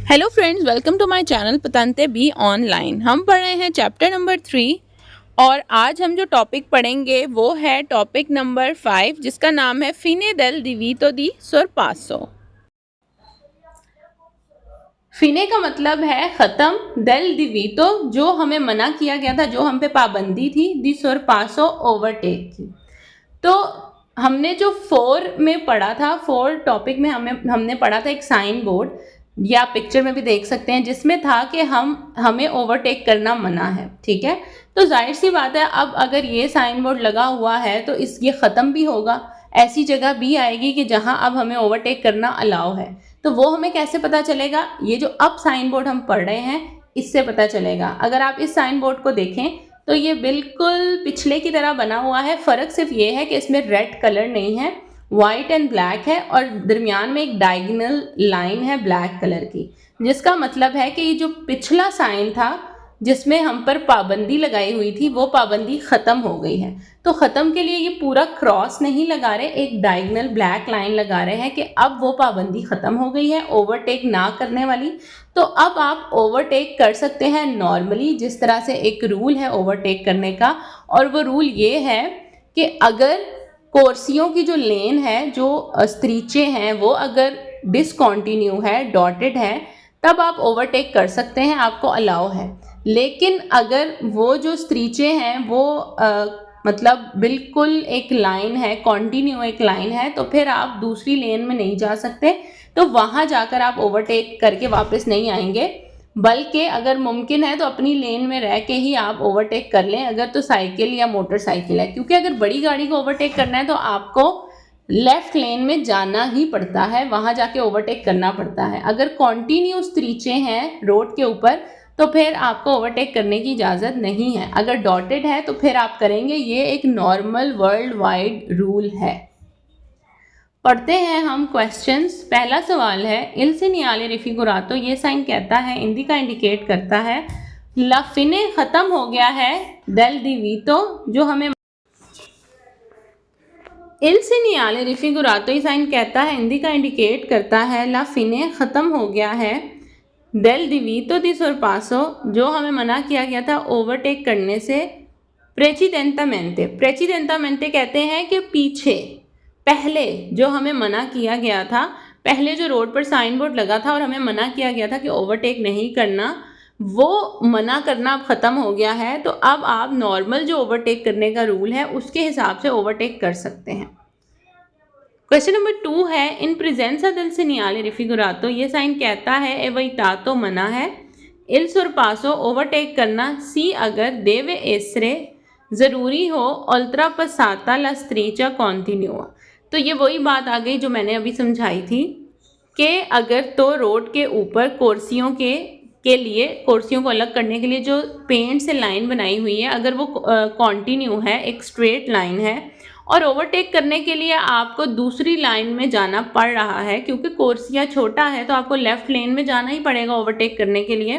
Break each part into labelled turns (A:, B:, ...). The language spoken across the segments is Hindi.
A: Hello friends, welcome to my channel पतंते बी ऑनलाइन। हम पढ़ रहे हैं चैप्टर नंबर 3 और आज हम जो टॉपिक पढ़ेंगे वो है टॉपिक नंबर 5 जिसका नाम है फिने del divieto di sorpasso। फिने का मतलब है ख़त्म, del divieto जो हमें मना किया गया था, जो हम पे पाबंदी थी, di sorpasso ओवरटेक की। तो हमने जो 4 में पढ़ा था, 4 टॉपिक में हमने पढ़ा था एक साइन बोर्ड, या पिक्चर में भी देख सकते हैं, जिसमें था कि हमें ओवरटेक करना मना है। ठीक है, तो जाहिर सी बात है अब अगर ये साइन बोर्ड लगा हुआ है तो ये ख़त्म भी होगा, ऐसी जगह भी आएगी कि जहां अब हमें ओवरटेक करना अलाउ है। तो वो हमें कैसे पता चलेगा? ये जो अब साइन बोर्ड हम पढ़ रहे हैं इससे पता चलेगा। अगर आप इस साइन बोर्ड को देखें तो ये बिल्कुल पिछले की तरह बना हुआ है। फ़र्क सिर्फ ये है कि इसमें रेड कलर नहीं है, वाइट एंड ब्लैक है, और दरमियान में एक डायगोनल लाइन है ब्लैक कलर की, जिसका मतलब है कि ये जो पिछला साइन था जिसमें हम पर पाबंदी लगाई हुई थी वो पाबंदी ख़त्म हो गई है। तो ख़त्म के लिए ये पूरा क्रॉस नहीं लगा रहे, एक डायगोनल ब्लैक लाइन लगा रहे हैं कि अब वो पाबंदी ख़त्म हो गई है ओवरटेक ना करने वाली। तो अब आप ओवरटेक कर सकते हैं नॉर्मली, जिस तरह से एक रूल है ओवरटेक करने का, और वो रूल ये है कि अगर कोर्सियों की जो लेन है, जो स्त्रीचे हैं, वो अगर डिसकॉन्टिन्यू है, डॉटेड है, तब आप ओवरटेक कर सकते हैं, आपको अलाउ है। लेकिन अगर वो जो स्त्रीचे हैं वो मतलब बिल्कुल एक लाइन है, कॉन्टिन्यू एक लाइन है, तो फिर आप दूसरी लेन में नहीं जा सकते, तो वहाँ जाकर आप ओवरटेक करके वापस नहीं आएंगे। बल्कि अगर मुमकिन है तो अपनी लेन में रह के ही आप ओवरटेक कर लें, अगर तो साइकिल या मोटरसाइकिल है, क्योंकि अगर बड़ी गाड़ी को ओवरटेक करना है तो आपको लेफ्ट लेन में जाना ही पड़ता है, वहाँ जाके ओवरटेक करना पड़ता है। अगर कॉन्टिन्यू स्त्रीचे हैं रोड के ऊपर तो फिर आपको ओवरटेक करने की इजाज़त नहीं है। अगर डॉटेड है तो फिर आप करेंगे, ये एक नॉर्मल वर्ल्ड वाइड रूल है। पढ़ते हैं हम क्वेश्चंस। पहला सवाल है इल सीनियाले रिफिगुरातो, ये साइन कहता है, इंडिका इंडिकेट करता है, ला फिने ख़त्म हो गया है, del divieto जो हमें इल सीनियाले रिफिगुरातो, ये साइन कहता है, इंडिका इंडिकेट करता है, ला फिने ख़त्म हो गया है, del divieto di sorpasso जो हमें मना किया गया था ओवरटेक करने से, प्रेसिडेंटामेंटे। प्रेसिडेंटामेंटे कहते हैं कि पीछे, पहले जो हमें मना किया गया था, पहले जो रोड पर साइन बोर्ड लगा था और हमें मना किया गया था कि ओवरटेक नहीं करना, वो मना करना अब ख़त्म हो गया है। तो अब आप नॉर्मल जो ओवरटेक करने का रूल है उसके हिसाब से ओवरटेक कर सकते हैं। क्वेश्चन नंबर 2 है इन प्रेजेंसा del segnale rifigurato, ये साइन कहता है evitato मना है, il sorpasso ओवरटेक करना, सी अगर deve essere ज़रूरी हो, oltrapassata la striscia continua। तो ये वही बात आ गई जो मैंने अभी समझाई थी कि अगर तो रोड के ऊपर कुर्सियों के लिए, कुर्सियों को अलग करने के लिए जो पेंट से लाइन बनाई हुई है, अगर वो कॉन्टिन्यू है, एक स्ट्रेट लाइन है, और ओवरटेक करने के लिए आपको दूसरी लाइन में जाना पड़ रहा है, क्योंकि कोर्सिया छोटा है तो आपको लेफ़्ट लेन में जाना ही पड़ेगा ओवरटेक करने के लिए।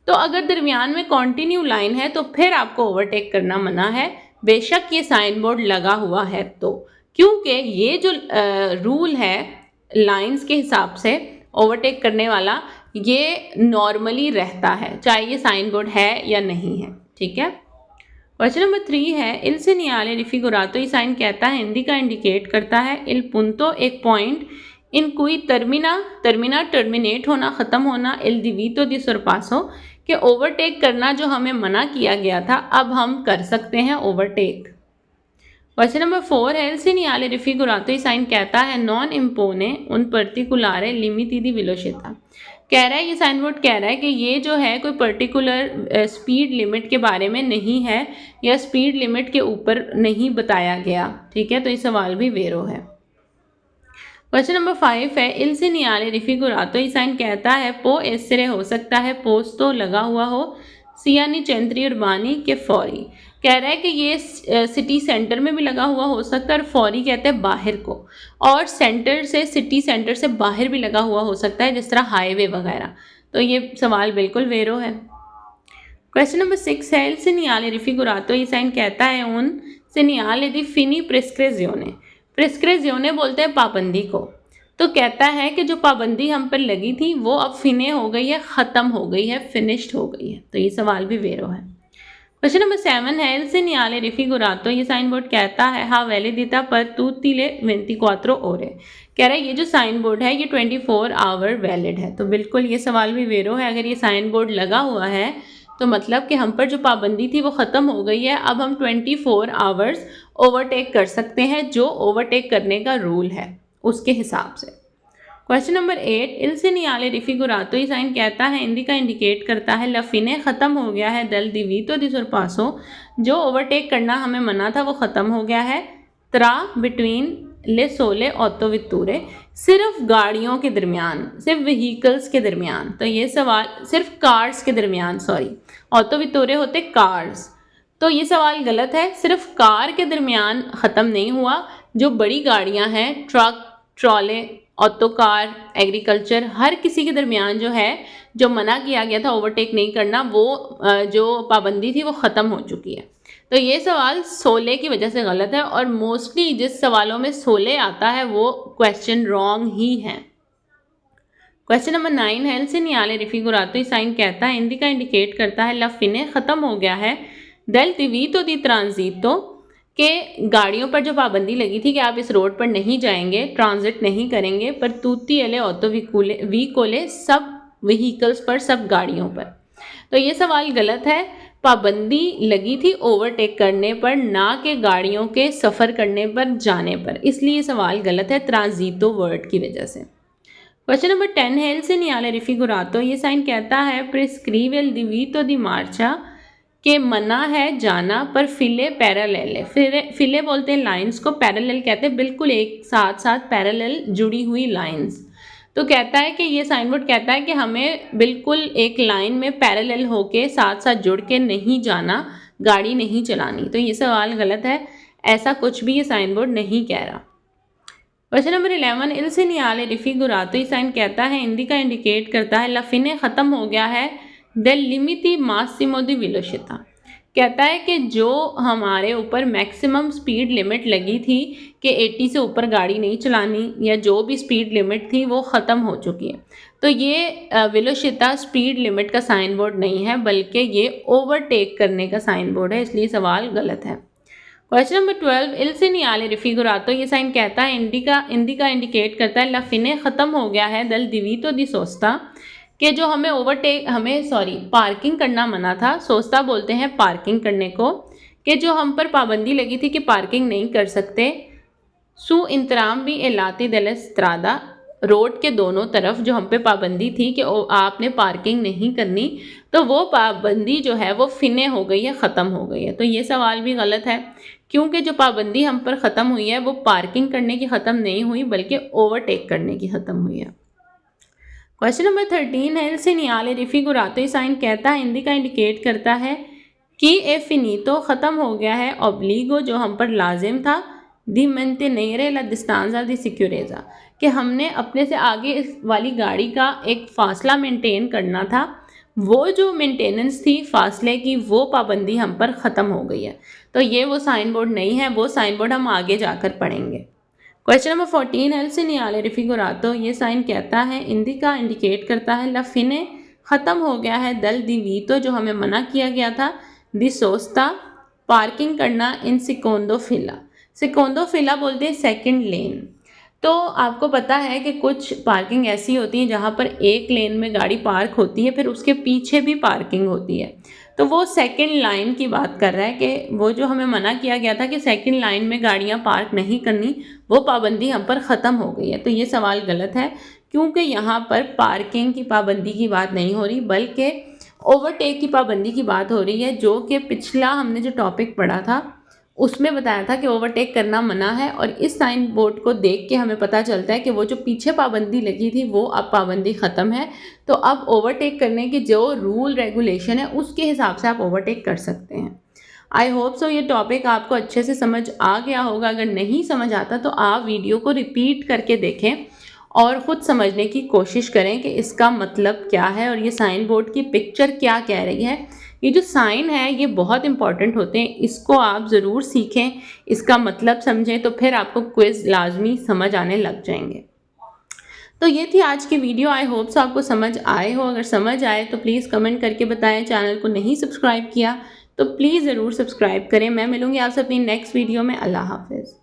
A: तो अगर दरमियान में कॉन्टिन्यू लाइन है तो फिर आपको ओवरटेक करना मना है, बेशक ये साइन बोर्ड लगा हुआ है तो, क्योंकि ये जो रूल है लाइंस के हिसाब से ओवरटेक करने वाला, ये नॉर्मली रहता है चाहे ये साइन बोर्ड है या नहीं है। ठीक है, क्वेश्चन नंबर 3 है इल सीनियाले रिफिगुरातो, ये साइन कहता है, इंडिका इंडिकेट करता है, इल पुंतो एक पॉइंट, इन कोई टर्मिना टर्मिनेट होना, ख़त्म होना, इल divieto di sorpasso के ओवरटेक करना जो हमें मना किया गया था अब हम कर सकते हैं ओवरटेक। क्वेश्चन नंबर 4 है इल सीनियाले रिफिगुरातो, ये साइन कहता है, नॉन इम्पोने उन पर्टिकुलारे लिमिटी दी वेलोसिटà, कह रहा है, ये साइन बोर्ड कह रहा है कि ये जो है कोई पर्टिकुलर स्पीड लिमिट के बारे में नहीं है, या स्पीड लिमिट के ऊपर नहीं बताया गया। ठीक है, तो ये सवाल भी वेरो है। क्वेश्चन नंबर 5 है इल सीनियाले रिफिगुरातो, ये साइन कहता है, पो एसरे हो सकता है, पोस्ट तो लगा हुआ हो, सियानी चेंट्री उर्बानी के फौरी, कह रहा है कि ये सिटी सेंटर में भी लगा हुआ हो सकता है, और फौरी कहते हैं बाहर को, और सेंटर से, सिटी सेंटर से बाहर भी लगा हुआ हो सकता है, जिस तरह हाईवे वगैरह। तो ये सवाल बिल्कुल वेरो है। क्वेश्चन नंबर 6 है इल सीनियाले रिफिगुरातो, ये साइन कहता है, उन सीनियाले दी फिनी प्रेस्क्रिzione, प्रेस्क्रिzione बोलते हैं पाबंदी को, तो कहता है कि जो पाबंदी हम पर लगी थी वो अब फिने हो गई है, ख़त्म हो गई है, फिनिश्ड हो गई है। तो ये सवाल भी वेरो है। क्वेश्चन नंबर 7 है एल सेनियाले रिफिगुरातो। ये साइन बोर्ड कहता है हा वैलिडिता पर tutti le 24 ore। कह रहा है ये जो साइन बोर्ड है ये 24 आवर वैलिड है। तो बिल्कुल ये सवाल भी वेरो है। अगर ये साइन बोर्ड लगा हुआ है तो मतलब कि हम पर जो पाबंदी थी वो ख़त्म हो गई है, अब हम 24 आवर्स ओवरटेक कर सकते हैं, जो ओवरटेक करने का रूल है उसके हिसाब से। क्वेश्चन नंबर 8 इल सेनियाले रिफिगुरातो। ये साइन कहता है इंडिका इंडिकेट करता है लफिने ख़त्म हो गया है, दल दिवीतो दी sorpasso। जो ओवरटेक करना हमें मना था वो ख़त्म हो गया है। त्रा बिटवीन ले सोले ऑटोवितूरे। सिर्फ गाड़ियों के दरमियान, सिर्फ व्हीकल्स के दरमियान। तो ये सवाल सिर्फ कार्स के दरमियान, सॉरी ऑटोवितूरे होते कार्स। तो ये सवाल गलत है। सिर्फ कार के दरमियान ख़त्म नहीं हुआ, जो बड़ी गाड़ियाँ हैं, truck, trolley, auto car, agriculture, हर किसी के दरमियान जो है, जो मना किया गया था ओवरटेक नहीं करना, वो जो पाबंदी थी वो ख़त्म हो चुकी है। तो ये सवाल 16 की वजह से गलत है और मोस्टली जिस सवालों में 16 आता है वो क्वेश्चन रॉन्ग ही है। क्वेश्चन नंबर 9 है एल सेनियाले रिफिगुरातो। साइन कहता है इंडिका इंडिकेट करता है लफिने ख़त्म हो गया है, del divieto di transito के गाड़ियों पर जो पाबंदी लगी थी कि आप इस रोड पर नहीं जाएंगे, ट्रांजिट नहीं करेंगे, पर tutti le autovicole सब व्हीकल्स पर, सब गाड़ियों पर। तो ये सवाल गलत है। पाबंदी लगी थी ओवरटेक करने पर, ना कि गाड़ियों के सफ़र करने पर, जाने पर, इसलिए ये सवाल गलत है ट्रांजितो वर्ड की वजह से। क्वेश्चन नंबर 10 है एल सेनियाले रिफिगुरातो। ये साइन कहता है प्रिस्क्रिव il divieto di marcia के मना है जाना, पर फिले पैरेलल। फिले बोलते हैं लाइंस को, पैरेलल कहते हैं बिल्कुल एक साथ साथ पैरेलल जुड़ी हुई लाइंस। तो कहता है कि ये साइन बोर्ड कहता है कि हमें बिल्कुल एक लाइन में पैरेलल होके साथ साथ जुड़ के नहीं जाना, गाड़ी नहीं चलानी। तो ये सवाल गलत है, ऐसा कुछ भी ये साइन बोर्ड नहीं कह रहा। क्वेश्चन नंबर 11 इल सेनियाले रिफिगुरातो। ये साइन कहता है इंडिका इंडिकेट करता है लफिने ख़त्म हो गया है, del limiti massimo di velocità। कहता है कि जो हमारे ऊपर मैक्सिमम स्पीड लिमिट लगी थी कि 80 से ऊपर गाड़ी नहीं चलानी, या जो भी स्पीड लिमिट थी वो ख़त्म हो चुकी है। तो ये वेलोसिटा स्पीड लिमिट का साइन बोर्ड नहीं है, बल्कि ये ओवरटेक करने का साइन बोर्ड है, इसलिए सवाल गलत है। क्वेश्चन नंबर 12 इल सेनियाले रिफिगुरातो। ये साइन कहता है इंडिका इंडिकेट करता है लफिने ख़त्म हो गया है, दल दिवीतो दी सोस्ता कि जो हमें पार्किंग करना मना था। सोस्ता बोलते हैं पार्किंग करने को, कि जो हम पर पाबंदी लगी थी कि पार्किंग नहीं कर सकते। सु इंतराम भी एलाती दल स्त्रादा, रोड के दोनों तरफ जो हम पे पाबंदी थी कि आपने पार्किंग नहीं करनी, तो वो पाबंदी जो है वो फिने हो गई है, ख़त्म हो गई है। तो ये सवाल भी गलत है, क्योंकि जो पाबंदी हम पर ख़त्म हुई है वो पार्किंग करने की ख़त्म नहीं हुई, बल्कि ओवरटेक करने की ख़त्म हुई है। क्वेश्चन नंबर 13 है एल सेनियाले रिफिगुरातो। साइन कहता है इंडिका इंडिकेट करता है कि ए फिनीतो ख़त्म हो गया है, ऑब्लिगो जो हम पर लाजिम था, दी mantenere la distanza di sicurezza कि हमने अपने से आगे वाली गाड़ी का एक फ़ासला मेंटेन करना था। वो जो मेंटेनेंस थी फासले की, वो पाबंदी हम पर ख़त्म हो गई है। तो ये वो साइन बोर्ड नहीं है, वो साइन बोर्ड हम आगे जाकर पढ़ेंगे। क्वेश्चन नंबर 14 एल सेनियाले रिफिगुरातो। ये साइन कहता है इंडिका इंडिकेट करता है लफिने ख़त्म हो गया है, दल दिवीतो जो हमें मना किया गया था, दी सोस्ता पार्किंग करना, इन सेकोंडो फिला। सेकोंडो फिला बोलते हैं सेकंड लेन। तो आपको पता है कि कुछ पार्किंग ऐसी होती है जहाँ पर एक लेन में गाड़ी पार्क होती है, फिर उसके पीछे भी पार्किंग होती है। तो वो सेकंड लाइन की बात कर रहा है कि वो जो हमें मना किया गया था कि सेकंड लाइन में गाड़ियाँ पार्क नहीं करनी, वो पाबंदी हम पर ख़त्म हो गई है। तो ये सवाल गलत है, क्योंकि यहाँ पर पार्किंग की पाबंदी की बात नहीं हो रही, बल्कि ओवरटेक की पाबंदी की बात हो रही है, जो कि पिछला हमने जो टॉपिक पढ़ा था उसमें बताया था कि ओवरटेक करना मना है। और इस साइन बोर्ड को देख के हमें पता चलता है कि वो जो पीछे पाबंदी लगी थी वो अब पाबंदी ख़त्म है। तो अब ओवरटेक करने की जो रूल रेगुलेशन है उसके हिसाब से आप ओवरटेक कर सकते हैं। आई होप सो ये टॉपिक आपको अच्छे से समझ आ गया होगा। अगर नहीं समझ आता तो आप वीडियो को रिपीट करके देखें और ख़ुद समझने की कोशिश करें कि इसका मतलब क्या है और ये साइन बोर्ड की पिक्चर क्या कह रही है। ये जो साइन है ये बहुत इंपॉर्टेंट होते हैं, इसको आप ज़रूर सीखें, इसका मतलब समझें, तो फिर आपको क्विज़ लाजमी समझ आने लग जाएंगे। तो ये थी आज की वीडियो। आई होप सो आपको समझ आए हो। अगर समझ आए तो प्लीज़ कमेंट करके बताएं। चैनल को नहीं सब्सक्राइब किया तो प्लीज़ ज़रूर सब्सक्राइब करें। मैं मिलूँगी आपसे अपनी नेक्स्ट वीडियो में। अल्लाह हाफिज़।